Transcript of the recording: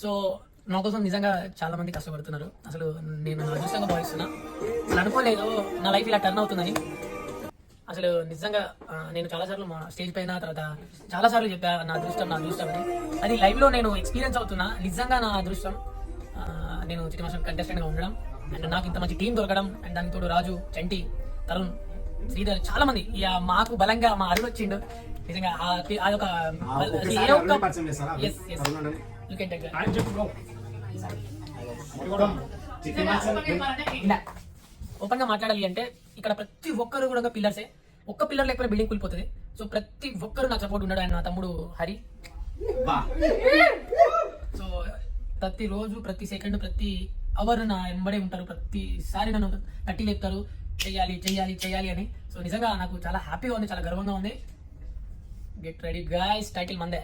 So నా కోసం నిజంగా చాలా మంది కష్టపడుతున్నారు. అసలు నేను అదృష్టంగా భావిస్తున్నా. అసలు అనుకోలేదు నా లైఫ్ ఇలా టర్న్ అవుతుందని. అసలు నిజంగా నేను చాలాసార్లు మా స్టేజ్ పైన తర్వాత చాలాసార్లు చెప్పా నా అదృష్టం అని. అది లైవ్లో నేను ఎక్స్పీరియన్స్ అవుతున్నా. నిజంగా నా అదృష్టం నేను చిట్టి మాస్టర్ కంటెస్టెంట్గా ఉండడం అండ్ నాకు ఇంత మంచి టీం దొరకడం అండ్ దానికి తోడు రాజు, చంటి, తరుణ్, శ్రీధర్ చాలా మంది మాకు బలంగా మా అరుణ్ వచ్చిండు. నిజంగా అదొక ఓపెన్ గా మాట్లాడాలి అంటే ఇక్కడ ప్రతి ఒక్కరు కూడా పిల్లర్సే. ఒక్క పిల్లర్ లేకపోతే బిల్డింగ్ కూలిపోతుంది. సో ప్రతి ఒక్కరు నాకు సపోర్ట్ ఉన్నాడు. ఆయన నా తమ్ముడు హరి. సో ప్రతి రోజు, ప్రతి సెకండ్, ప్రతి అవర్ నా వెంబడే ఉంటారు. ప్రతిసారి నన్ను తట్టి లేపుతారు, చెయ్యాలి అని. సో నిజంగా నాకు చాలా హ్యాపీగా ఉంది, చాలా గర్వంగా ఉంది. గెట్ రెడీ గైస్, టైటిల్ మందే.